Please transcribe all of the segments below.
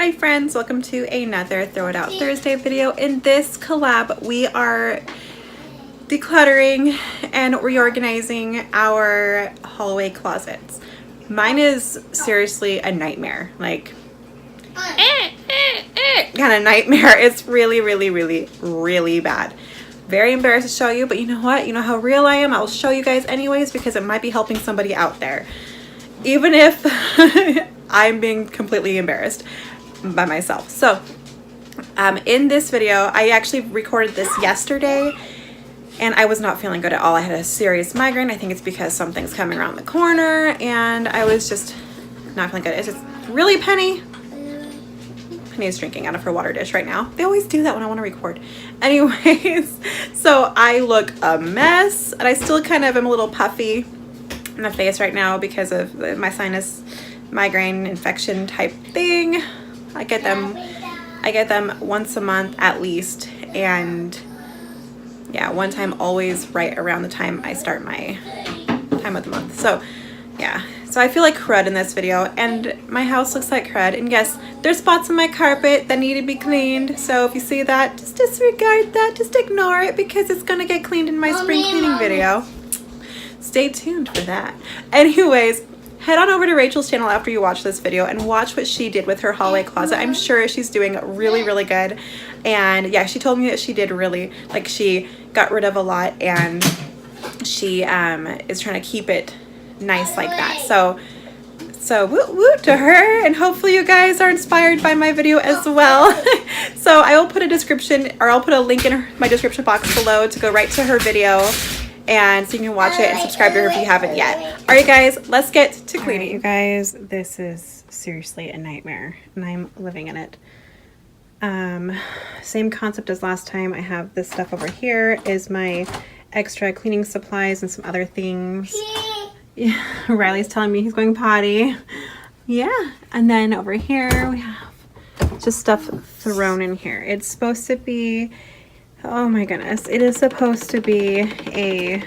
Hi friends, welcome to another Throw It Out Thursday video. In this collab, we are decluttering and reorganizing our hallway closets. Mine is seriously a nightmare, like kind of nightmare. It's really bad. Very embarrassed to show you, but you know what? You know how real I am. I'll show you guys anyways because it might be helping somebody out there. Even if I'm being completely embarrassed by myself. So in this video, I actually recorded this yesterday and I was not feeling good at all. I had a serious migraine. I think it's because something's coming around the corner and I was just not feeling good. It's just really Penny is drinking out of her water dish right now. They always do that when I want to record. Anyways, so I look a mess and I still kind of am a little puffy in the face right now because of my sinus migraine infection type thing. I get them once a month at least, and yeah, one time always right around the time I start my time of the month. So yeah, so I feel like crud in this video and my house looks like crud, and yes, there's spots on my carpet that need to be cleaned. So if you see that, just disregard that, just ignore it because it's gonna get cleaned in my spring cleaning video. Stay tuned for that. Anyways, head on over to Rachel's channel after you watch this video and watch what she did with her hallway closet. I'm sure she's doing really good. And yeah, she told me that she did really, like, she got rid of a lot and she is trying to keep it nice like that. So woot woot to her, and hopefully you guys are inspired by my video as well. So I will put a description, or I'll put a link in my description box below to go right to her video, and so you can watch it and subscribe to her if you haven't yet. All right guys, let's get to cleaning. Right, you guys, this is seriously a nightmare and I'm living in it. Same concept as last time. I have this stuff over here is my extra cleaning supplies and some other things. Yeah, Riley's telling me he's going potty. Yeah, and then over here we have just stuff thrown in here. It's supposed to be, oh my goodness, it is supposed to be a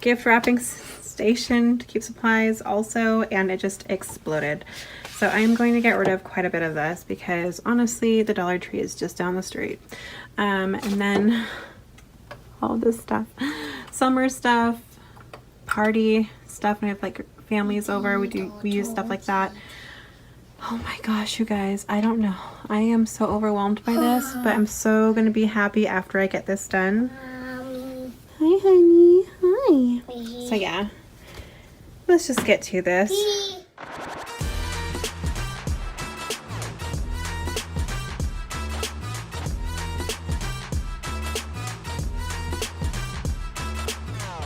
gift wrapping station to keep supplies also, and it just exploded. So I'm going to get rid of quite a bit of this because honestly the Dollar Tree is just down the street. And then all this stuff, summer stuff, party stuff, and we have like families over, we use stuff like that. Oh my gosh, you guys, I don't know. I am so overwhelmed by this, but I'm so going to be happy after I get this done. Hi, honey. Hi. So yeah, let's just get to this.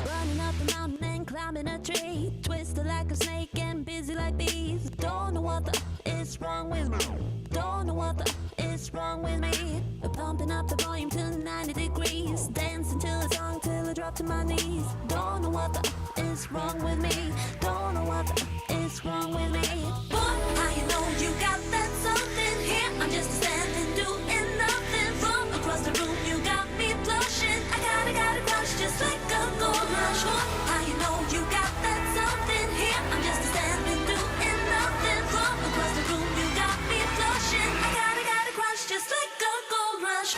Running up the mountain and climbing a tree, twisted like a snake and busy like bees. Don't know what the is wrong with me. Don't know what the is wrong with me. Pumping up the volume to 90 degrees, dancing to a song till I drop to my knees. Don't know what the is wrong with me. Don't know what the is wrong with me. Boy, how you know you got that something here? I'm just standing doing nothing. From across the room you got me blushing. I got a crush just like a gold rush. Boy, how you know you got that something here? I'm just standing doing nothing. From across the room you got me blushing. I got a crush just like a gold rush.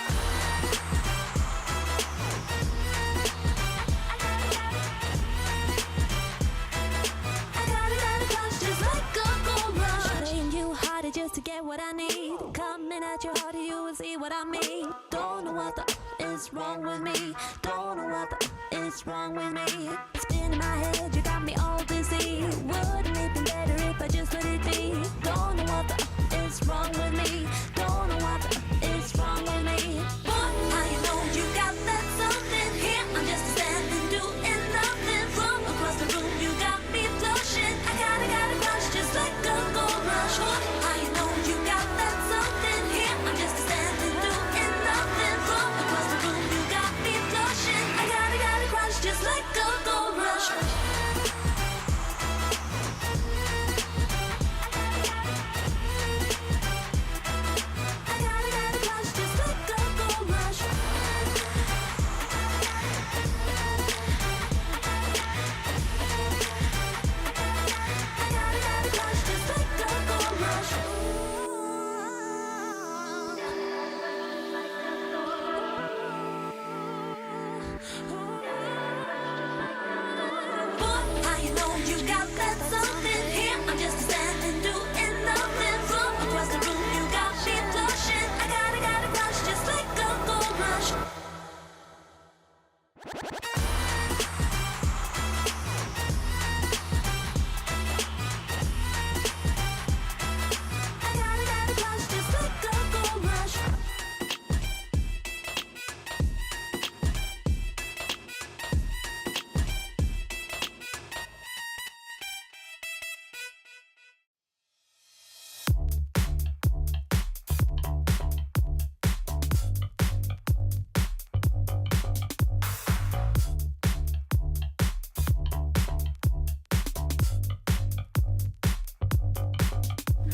Just to get what I need, coming at your heart, you will see what I mean. Don't know what the is wrong with me. Don't know what the is wrong with me. Spinning my head, you got me all dizzy. Wouldn't it be better if I just let it be? Don't know what the is wrong with me. Don't know what the is wrong with me. Boy, how you know you got that something here? I'm just standing doing nothing. From across the room, you got me blushing. I got a crush just like a gold rush. Boy, how you know you got that something here? I'm just standing doing nothing. From across the room, you got me blushing. I got a crush just like a gold rush.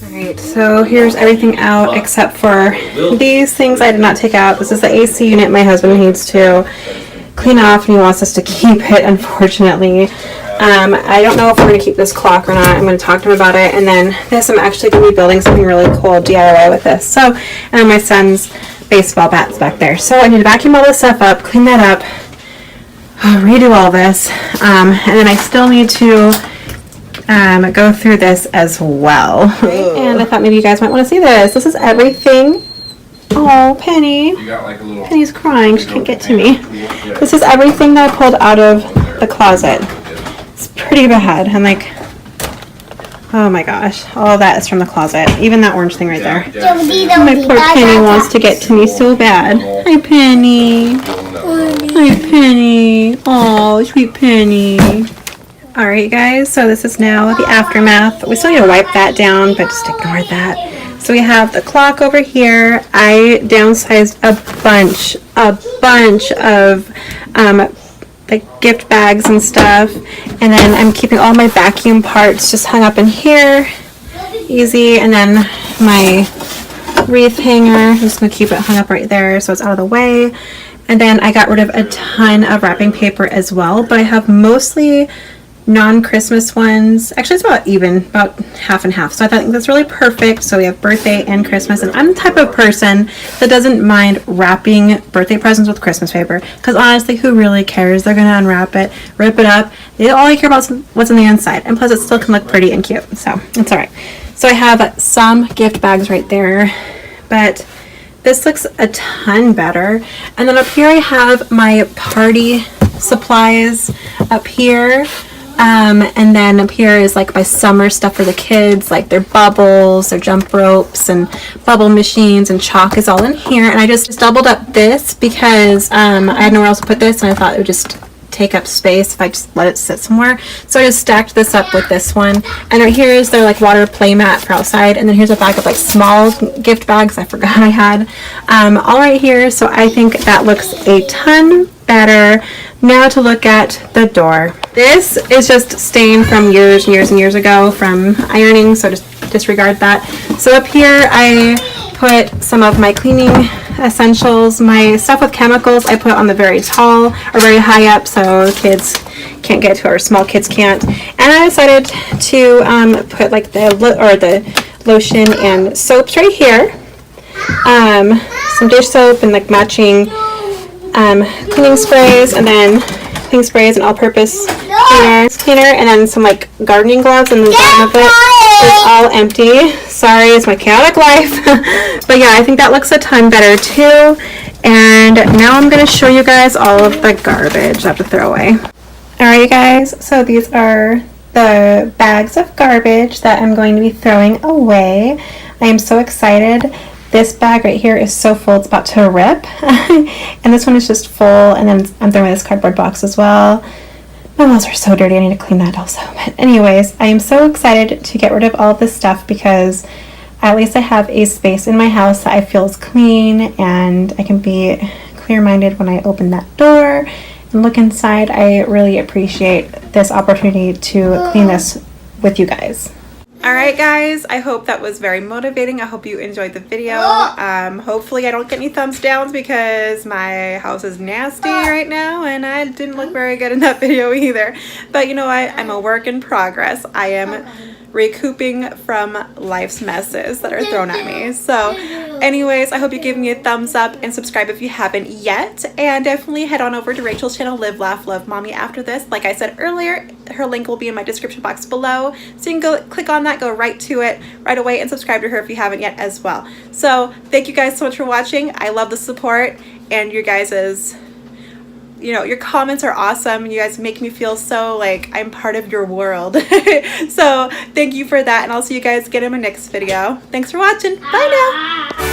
Alright, so here's everything out except for these things I did not take out. This is the AC unit my husband needs to clean off and he wants us to keep it, unfortunately. I don't know if we're going to keep this clock or not. I'm going to talk to him about it. And then this, I'm actually going to be building something really cool DIY with this. So, and my son's baseball bat's back there. So I need to vacuum all this stuff up, clean that up, redo all this. And then I still need to go through this as well. And I thought maybe you guys might want to see this. This is everything. Oh, Penny. Penny's crying. She can't get to me. This is everything that I pulled out of the closet. It's pretty bad. I'm like, oh my gosh. All that is from the closet. Even that orange thing right there. My poor Penny wants to get to me so bad. Hi, Penny. Hi, Penny. Oh, sweet Penny. Alright guys, so this is now the aftermath. We still need to wipe that down, but just ignore that. So we have the clock over here. I downsized a bunch of like gift bags and stuff. And then I'm keeping all my vacuum parts just hung up in here. Easy. And then my wreath hanger, I'm just going to keep it hung up right there so it's out of the way. And then I got rid of a ton of wrapping paper as well, but I have mostly non-Christmas ones. Actually, it's about even, about half and half. So I think that's really perfect. So we have birthday and Christmas. And I'm the type of person that doesn't mind wrapping birthday presents with Christmas paper. Because honestly, who really cares? They're going to unwrap it, rip it up. All I care about is what's on the inside. And plus, it still can look pretty and cute. So it's all right. So I have some gift bags right there. But this looks a ton better. And then up here, I have my party supplies up here. And then up here is like my summer stuff for the kids, like their bubbles, their jump ropes, and bubble machines, and chalk is all in here. And I just doubled up this because I had nowhere else to put this, and I thought it would just take up space if I just let it sit somewhere. So I just stacked this up with this one. And right here is their like water play mat for outside. And then here's a bag of like small gift bags I forgot I had. All right here. So I think that looks a ton better. Now to look at the door. This is just stain from years and years and years ago from ironing, so just disregard that. So up here I put some of my cleaning essentials. My stuff with chemicals I put on the very tall or very high up so kids can't get to it, or small kids can't. And I decided to put like the lotion and soaps right here. Some dish soap and like matching cleaning sprays, and then cleaning sprays and all-purpose cleaner, and then some like gardening gloves, and the bottom of it is all empty. Sorry, it's my chaotic life. But yeah, I think that looks a ton better too. And now I'm going to show you guys all of the garbage I have to throw away. Alright you guys, so these are the bags of garbage that I'm going to be throwing away. I am so excited. This bag right here is so full, it's about to rip. And this one is just full, and then I'm throwing this cardboard box as well. My walls are so dirty, I need to clean that also. But anyways, I am so excited to get rid of all of this stuff because at least I have a space in my house that I feel is clean, and I can be clear-minded when I open that door and look inside. I really appreciate this opportunity to clean this with you guys. Alright guys, I hope that was very motivating. I hope you enjoyed the video. Hopefully I don't get any thumbs downs because my house is nasty right now and I didn't look very good in that video either. But you know what? I'm a work in progress. I am recouping from life's messes that are thrown at me. So anyways, I hope you give me a thumbs up and subscribe if you haven't yet, and definitely head on over to Rachel's channel, Live Laugh Love Mommy, after this. Like I said earlier, her link will be in my description box below, so you can go click on that, go right to it right away, and subscribe to her if you haven't yet as well. So thank you guys so much for watching. I love the support, and your guys's, you know, your comments are awesome. You guys make me feel so like I'm part of your world. So thank you for that, and I'll see you guys again in my next video. Thanks for watching. Bye now.